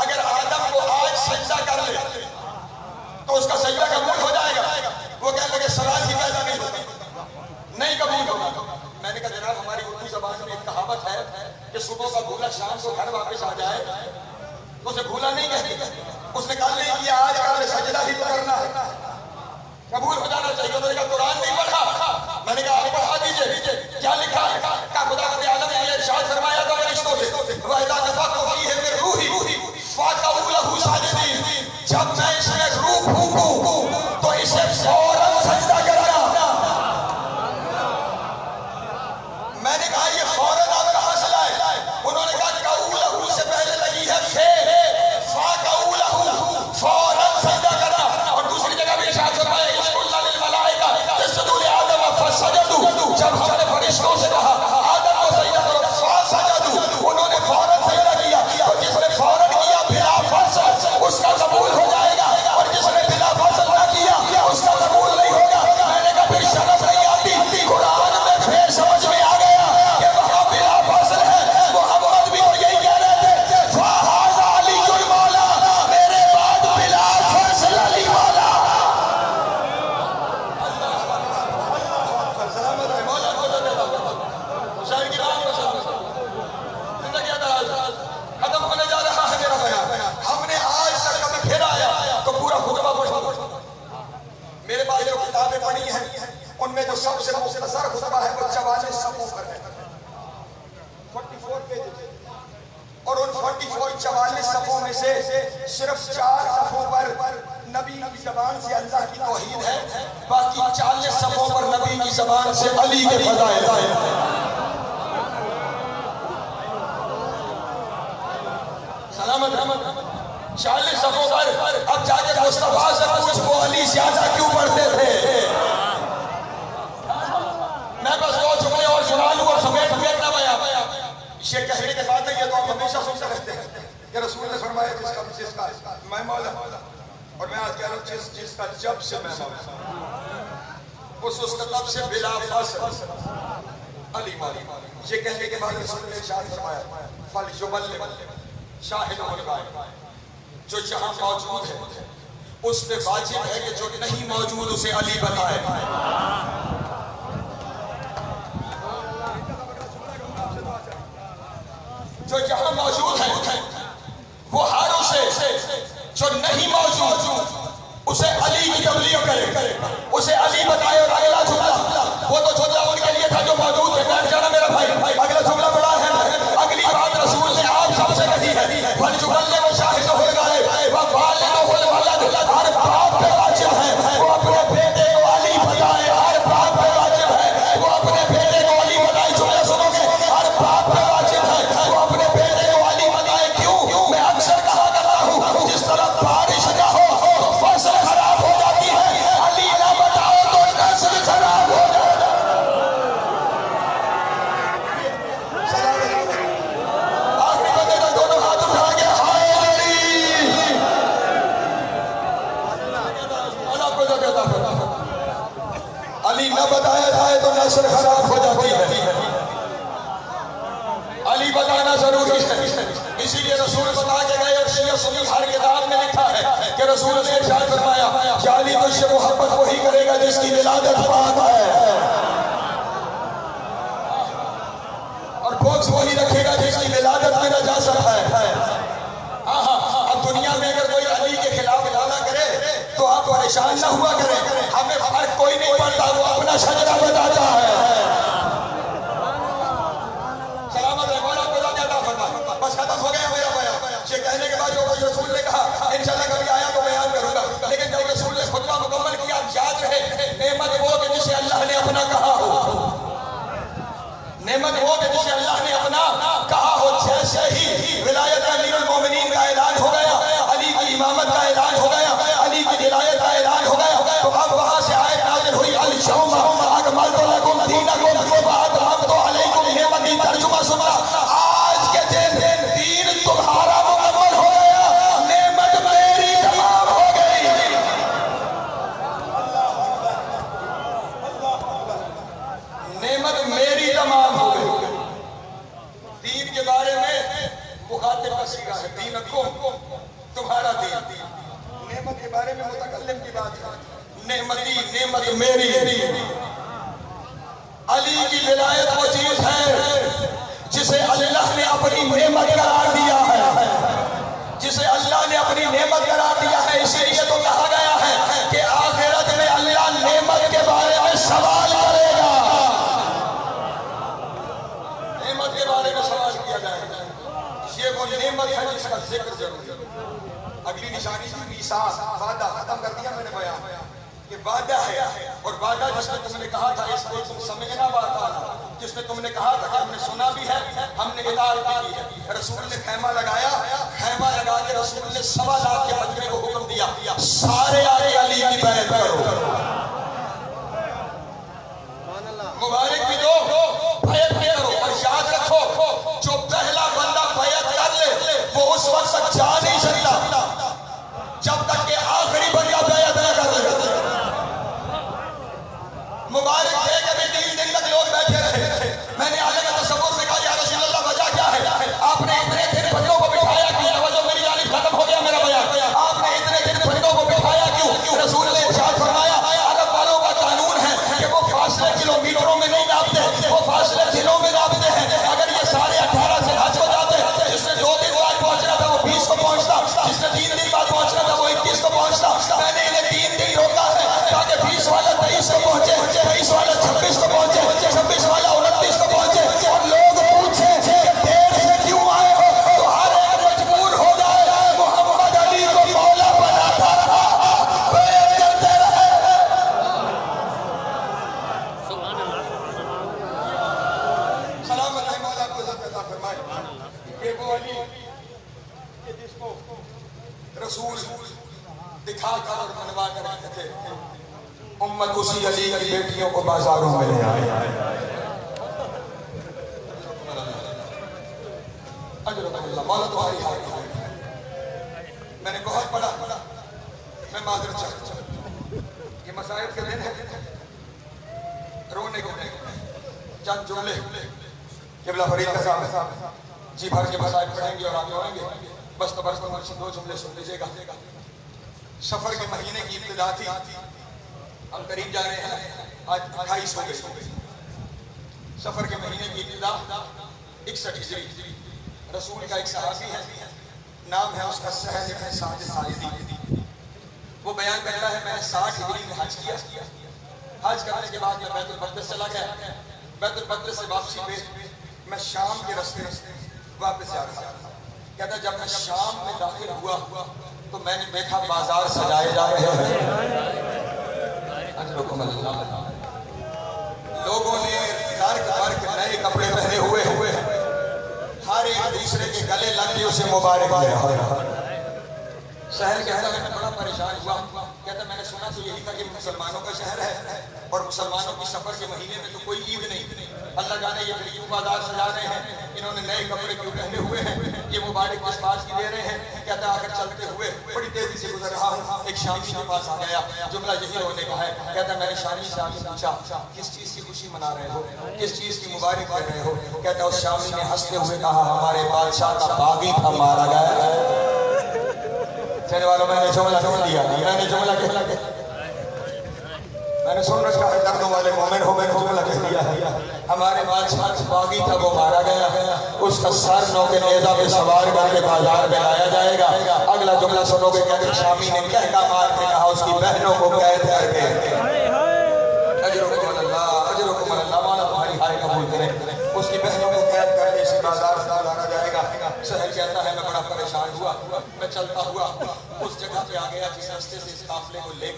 اگر آدم کو آج سجدہ کر لے تو اس کا سجدہ قبول ہو جائے گا. وہ کہنے لگے سوال ہی پیدا نہیں ہوتا, نہیں قبول ہوگا. میں نے کہا جناب ہماری اردو زبان میں ایک کہاوت ہے کہ صبح کا بھولا شام کو گھر واپس آ جائے تو اسے بھولا نہیں کہتے. اس نے کہا نہیں کیا آج کل سجدہ ہی تو کرنا ہے, قبول ہو جانا چاہیے. انہوں نے کہا قرآن نہیں پڑھا. میں نے کہا آپ پڑھا دیجئے کیا لکھا ہے. کہا خدا رب العالمین نے یہ ارشاد فرمایا تھا فرشتوں سے وَإِذَا نَفَخْتُ فِيهِ مِن رُوحِي فَقَعُوا لَهُ سَاجِدِينَ. جب میں اس میں روح پھونکوں تو اسے فوراً سجدہ کرنا. میں نے کہا یہ فوراً آپ کہاں سے لائے؟ انہوں نے کہا قَعُوا لَهُ سے پہلے لگی ہے فے, فَقَعُوا لَهُ فوراً سجدہ کرنا. اور دوسری جگہ بھی ارشاد فرمایا اِذْ قُلْنَا لِلْمَلَائِكَةِ اسْجُدُوا لِآدَمَ فَسَجَدُوا. جب ہم نے فرشتوں سے کہا آدم کو سجدہ جو سب سے مختصر خطبہ ہے وہ 44 صفحوں پر ہے، 44 پیجز، اور ان 44 صفحوں میں سے صرف 4 صفحوں پر نبی کی زبان سے اللہ کی توحید ہے، باقی 40 صفحوں پر نبی کی زبان سے علی کے فضائل ہیں۔ سلامت 40 صفحوں پر اب جا کے مصطفیٰ سے پوچھ وہ علی زیادہ کیوں پڑھتے تھے؟ میں بس 2 جملے اور سنا لوں اور سمیٹ نہ بیان۔ یہ کہنے کے بعد یہ تو آپ ہمیشہ سنتے رہتے ہیں کہ رسول نے فرمایا جس کا میں مولا، اور میں آج کہہ رہا ہوں جس کا جب سے میں مولا، اس کا تب سے بلا فاصل علی مولا۔ یہ کہنے کے بعد رسول نے ارشاد فرمایا فَلْيُبَلِّغْ شَاهِدُ الْغَائِبِ، جو جہاں موجود ہے اس پہ واجب ہے کہ جو نہیں موجود اسے علی بتائے۔ جو جہاں موجود ہے وہ ہر اسے جو نہیں موجود اسے علی کی تبلیغ کرے، اسے علی بتائے۔ اور اگلا جملہ وہ تو جملہ ان کے لیے تھا جو موجود ہے، بیٹھ جانا میرا بھائی، اگلا جملہ بڑا ہے۔ اگلی بات رسول نے آپ سب سے کہی ہے فَلْيُبَلِّغْ شَاهِدُ الْغَائِبِ وَوَالِدُهُ الْوَلَدُ، ہر باپ پہ واجب ہے وہ اپنے بیٹے کو علی بتائے، ہر باپ پہ واجب ہے وہ اپنے بیٹے کو علی بتائے۔ جملہ سنو گے، ہر باپ پہ واجب ہے وہ اپنے بیٹے کو علی بتائے۔ کیوں؟ میں اکثر کہا کرتا ہوں جس طرح بارش نہ ہو تو فصل خراب ہو جاتی ہے، علی نہ بتاؤ تو نسل خراب ہو جاتی ہے۔ آخری بندے کا دونوں ہاتھ اٹھا کے ہائے علی، اللہ کو جو کہتا ہے علی نہ بتایا جائے تو نسل خراب ہو جاتی ہے، علی بتانا ضروری ہے۔ اسی لیے رسول بتا کے گئے، اور شیعہ سنی ہر کتاب میں لکھا ہے کہ رسول نے ارشاد فرمایا کہ علی تجھ سے محبت وہی کرے گا جس کی ولادت پاک ہے، اور بغض وہی رکھے گا جس کی ولادت میں نجاست ہے۔ اب دنیا میں اگر کوئی علی کے خلاف اعلان کرے تو آپ پریشان نہ ہوا کریں، ہمیں فرق کوئی نہیں پڑتا، وہ اپنا شجرہ بتاتا ہے۔ سلامت ہے، مولا خدا نے عطا فرمائے۔ بس ختم ہو گیا میرا بیان۔ یہ کہنے کے بعد جو کچھ رسول نے کہا انشاءاللہ کبھی آیا تو بیان کروں گا، لیکن جب رسول نے خطبہ مکمل کیا یاد رہے نعمت وہ کہ جسے اللہ نے اپنا کہا ہو، نعمت وہ کہ جسے اللہ نے اپنا کہا ہو۔ جیسے ہی ولایت امیر المومنین کا اعلان ہو گیا، علی کی امامت کا اعلان ہو گیا، علی کی ولایت کا اعلان ہو گیا، تو اب وہاں سے آیت نازل ہوئی اليوم اکملت لکم دینکم واتممت علیکم نعمتی۔ ترجمہ سنا، آج کے دن دین تمہارا مکمل ہو گیا، نعمت میری تمام ہو گئی۔ نعمت میری تمام ہو گئی۔ دین کے بارے میں مخاطب کا صیغہ ہے دینکم، تمہارا دین۔ نعمت کے بارے میں متکلم کی بات ہے، نعمتی، نعمت میری۔ علی کی ولایت وہ چیز ہے جسے اللہ نے اپنی نعمت قرار دیا ہے، جسے اللہ نے اپنی نعمت قرار دیا ہے۔ اسی لیے تو کہا گیا ہے کہ آخرت میں اللہ نعمت کے بارے میں سوال کرے گا، نعمت کے بارے میں سوال کیا جائے گا۔ یہ وہ نعمت ہے جس کا ذکر ضروری ہے۔ اگلی نشانی تھی میثاق، وعدہ۔ ختم کر دیا میں نے بیان کہ وعدہ ہے، اور وعدہ جس میں تم نے کہا تھا اس کو تم سمجھنا بات، جس میں تم نے کہا تھا کہ ہم نے سنا بھی ہے، ہم نے اطاعت بھی کی ہے۔ رسول نے خیمہ لگایا، خیمہ لگا کے رسول نے 1.25 لاکھ کے مجمع کو حکم دیا سارے آگے علی کی بیعت کرو، مبارک بھی دو، بیعت بھی کرو۔ اور یاد رکھو جو پہلا بندہ بیعت کر لے وہ اس وقت تک جا نہیں سکتا جب تک کہ آخری بندہ بیعت نہ کر لے۔ مبارک ہے کہ 3 دن تک لوگ بیٹھے رہے۔ میں نے آگے کا تصور سے کہا یا رسول اللہ وجہ کیا ہے؟ آپ نے اتنے دن بندوں کو بٹھایا کیوں؟ توجہ میری جانب، ختم ہو گیا میرا بیان۔ آپ نے اتنے دن بندوں کو بٹھایا کیوں؟ رسول نے ارشاد فرمایا عرب والوں کا قانون ہے کہ وہ فاصلے کلومیٹروں میں نہیں ناپتے بٹھا کر اور منوا کر رکھتے تھے، امت اسی علی کی بیٹیوں کو بازاروں میں لے آئے۔ اجرکم اللہ، مولا تمہاری حاجت ہے۔ میں نے بہت پڑھا، میں معذرت چاہتا ہوں، یہ مسائل کے دن ہے، رونے کو نہیں، چند جملے قبلہ فرید کا صاحب جی بھر کے مسائل پڑھیں گے اور آگے ہوئیں گے، بس تو مرسی 2 جملے سن لیجیے گا۔ سفر کے مہینے کی ابتدا تھی، ہم قریب جا رہے ہیں، آج 28 ہو گئے۔ سفر کے مہینے کی ابتدا 61 ہجری، رسول کا ایک صحابی ہے، نام ہے اس کا سہل بن سعد ساعدی، وہ بیان کرتا ہے میں نے 60 ہجری میں حج کیا، حج کرنے کے بعد میں بیت المقدس چلا گیا، بیت المقدس سے واپسی پہ میں شام کے راستے واپس جا رہا تھا، کہتا ہے جب میں شام میں داخل ہوا تو میں نے دیکھا بازار سجائے جا رہے ہیں، اجرکم اللہ، لوگوں نے رنگ برگ نئے کپڑے پہنے ہوئے ہر ایک دوسرے کے گلے لگ کے اسے مبارک دے رہا ہے۔ شہر کہتا ہے میں بڑا پریشان ہوا، کہتا میں نے سنا تو یہی تھا کہ مسلمانوں کا شہر ہے اور مسلمانوں کی سفر کے مہینے میں تو کوئی عید نہیں، اللہ جانے یہ پھر کیوں بازار سجا رہے ہیں، انہوں نے نئے کپڑے کیوں پہنے ہوئے ہیں، یہ مبارک کس بات کی دے رہے ہیں۔ کہتا آخر چلتے ہوئے بڑی تیزی سے گزر رہا ہوں، ایک شامی کے پاس آ گیا، جملہ یہی ہونے کا ہے، کہتا میں نے شامی سے آگے پوچھا کس چیز کی خوشی منا رہے ہو، کس چیز کی مبارک دے رہے ہو، کہتا اس شامی نے ہنستے ہوئے کہا ہمارے بادشاہ کا باغی تھا مارا گیا۔ چلے والوں میں نے جملہ کہہ دیا، میں نے جملہ کہہ دیا، میں نے سن رکھا ہے دردوں والے مومن ہو، میں نے جملہ کہہ دیا ہے ہمارے بادشاہ کا باغی تھا وہ مارا گیا، اس کا سر نو کے نیزہ پہ سوار کر کے بازار میں لایا جائے گا۔ اگلا جملہ سنو گے کہ شامی نے کہہ مار کے کہا اس کی بہنوں کو قید کر کے، اجرکم اللہ، اجرکم اللہ، مولا تمہاری ہائے قبول کرے، اس کی بہنوں کو قید کر کے اسی بازار سے لانا جائے گا۔ سہل کہتا ہے میں بڑا پریشان ہوا، میں چلتا ہوا اس جگہ پہ آ گیا جس راستے سے اس قافلے کو لے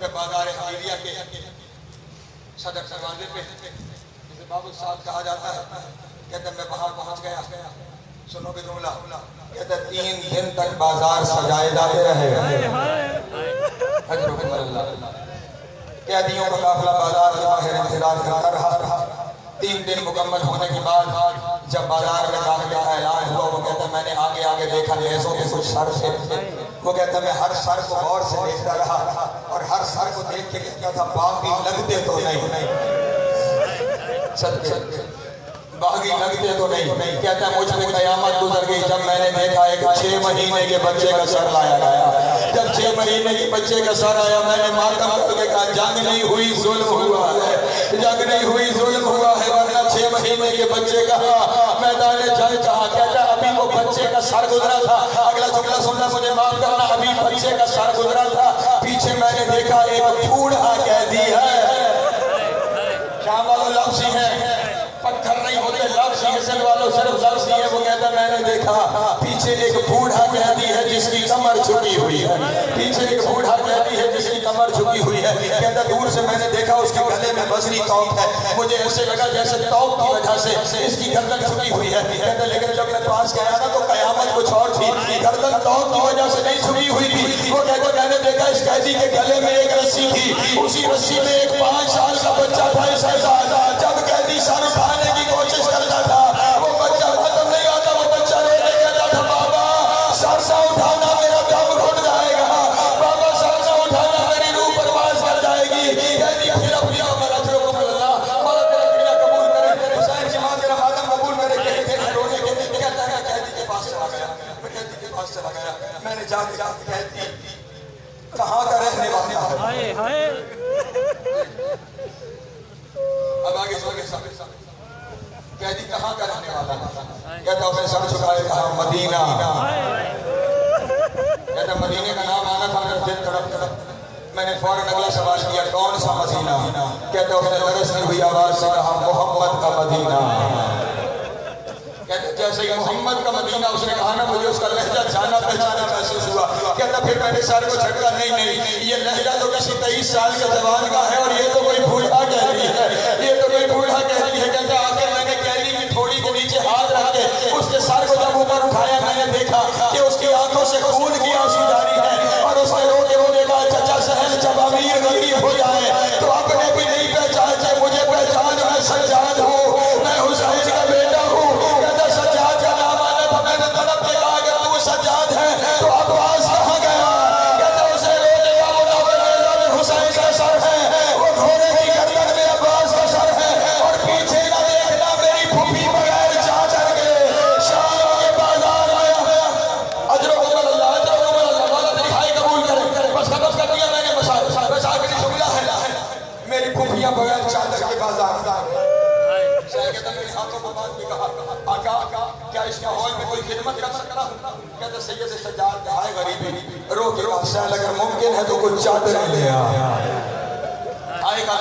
کے بازار حریریہ کے صدر دروازے پہ جسے باب السعد کہا جاتا ہے، کہتا میں وہاں پہنچ گیا، سنو گے جملہ، کہتا 3 دن تک بازار سجائے جاتے رہے، اجرکم اللہ، قیدیوں کا قافلہ بازار کے باہر انتظار کرتا رہا۔ 3 دن مکمل ہونے کے بعد جب بازار میں داخلے کا اعلان ہوا، وہ کہتا میں نے آگے آگے دیکھا نیزوں کے کچھ سر تھے، وہ کہتا میں ہر سر کو غور سے دیکھتا رہا اور ہر سر کو دیکھ کے کہتا تھا باغی لگتے تو نہیں، باغی لگتے تو نہیں، کہتا ہے مجھ پہ قیامت گزر گئی جب میں نے دیکھا ایک 6 مہینے کے بچے کا سر لایا گیا، جب 6 مہینے کے بچے کا سر آیا میں نے ماتم کر کے کہا جنگ نہیں ہوئی ظلم ہوا ہے، جنگ نہیں ہوئی ظلم ہوا ہے، ورنہ 6 مہینے کے بچے کا میدان جنگ کہا، کہتا ابھی وہ بچے کا سر گزرا تھا، اگلا جملہ سننا مجھے معاف کرنا، ابھی بچے کا سر گزرا تھا، پیچھے میں نے دیکھا ایک بوڑھا قیدی ہے، شام والوں لفظ ہی ہے، پتھر نہیں ہوتے لفظ ہی، حسن والوں صرف لفظ ہی ہے، وہ کہتا میں نے دیکھا پیچھے ایک بوڑھا قیدی ہے جس کی کمر جھکی ہوئی ہے، پیچھے ایک بوڑھا قیدی ہے جس کی کمر جھکی ہوئی ہے، کہتا دور سے میں نے دیکھا اس کے گلے میں وزنی توق ہے، مجھے ایسے لگا جیسے توق کی وجہ سے اس کی گردن جھکی ہوئی ہے، کہتا لیکن جب میں پاس گیا نا تو قیامت کچھ اور تھی، گردن توق کی وجہ سے نہیں جھکی ہوئی تھی، وہ کہتا میں نے دیکھا اس قیدی کے گلے میں ایک رسی تھی، اسی رسی میں ایک 5 سال کا بچہ تھا، اس جب قیدی سر اٹھانے کی کوشش کرتا تھا وہ بچہ ختم نہیں آتا، وہ بچہ رونے کہتا تھا بابا سر نہ اٹھانا میرا دم گھٹ جائے گا، بابا سر نہ اٹھانا میری روح پرواز کر جائے گی، قیدی پھر اپنی عمر اجرکم اللہ، مولا تیرا کرنا قبول کرے، حسین کی ماں تیرا ماتم قبول کرے، رونے کے کہتا ہے قیدی کے پاس چلا گیا، میں قیدی کے پاس چلا گیا، میں نے جا کے قیدی کہاں کا رہنے والا ہے، اب آگے قیدی کہاں کا رہنے والا ہے، کہتا اسے سر چکائے کہا مدینہ، کہتا مدینے کا نام آنا تھا میرے دل تڑپ تڑپ، میں نے فوراً اگلا سوال کیا کون سا مدینہ، کہتا اس نے لرزتی ہوئی آواز سے کہا محمد کا مدینہ، کہتا جیسے ہی محمد کا مدینہ اس نے کہا نا مجھے اس کا لہجہ جانا پہچانا محسوس ہوا، کہتا پھر میں نے سر کو جھٹکا نہیں یہ لہجہ تو کسی 23 سال کے جوان کا ہے اور یہ تو کوئی بوڑھا قیدی ہے، یہ تو کوئی بوڑھا قیدی ہے، کہتا آخر میں نے قیدی کی تھوڑی کے نیچے ہاتھ رکھ کے اس کے سر کو جب اوپر اٹھایا میں نے دیکھا کہ اس کی آنکھوں سے خون کی آنسو جاری ہے اور اس نے اس ماحول میں کوئی خدمت کر سکتا ہوں؟ کہتے سید سجاد ہائے غریبی رو کے سہل اگر ممکن ہے تو کچھ چادر لے آ آئے گا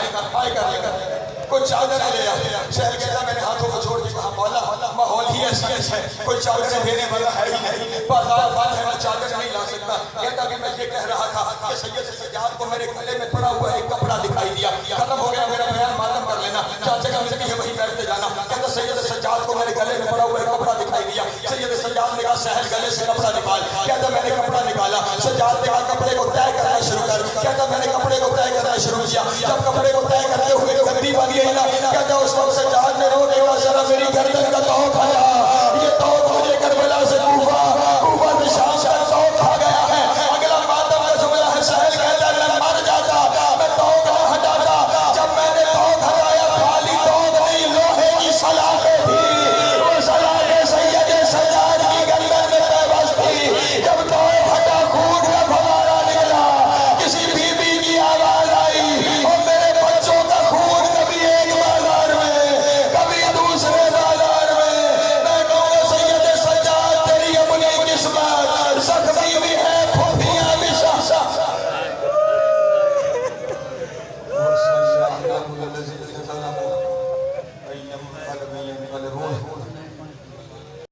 کوئی چادر لے آ سہل کہتا میں نے ہاتھوں کو چھوڑ دی کہا مولا ماحول ہی ایسی ہے کوئی چادر دینے والا ہے ہی نہیں بازار بند ہے میں چادر نہیں لا سکتا کہتا کہ میں یہ کہہ رہا تھا کہ سید سجاد کو میرے گلے میں پڑا ہوا ایک کپڑا دکھائی دیا ختم ہو گیا میرا بیان ماتم کر لینا جہاں جگہ ملتی ہے وہیں بیٹھتے جانا کہتا سید سجاد کو میرے گلے میں پڑا ہوا ایک کپڑا دکھائی دیا سید سجاد نے کہا سہل گلے سے کپڑا نکال کہتا میں نے کپڑا نکالا سجاد نے کہا کپڑے کو طے کرنا شروع کر کہتا میں نے کپڑے کو طے کرنا شروع کیا جب کپڑے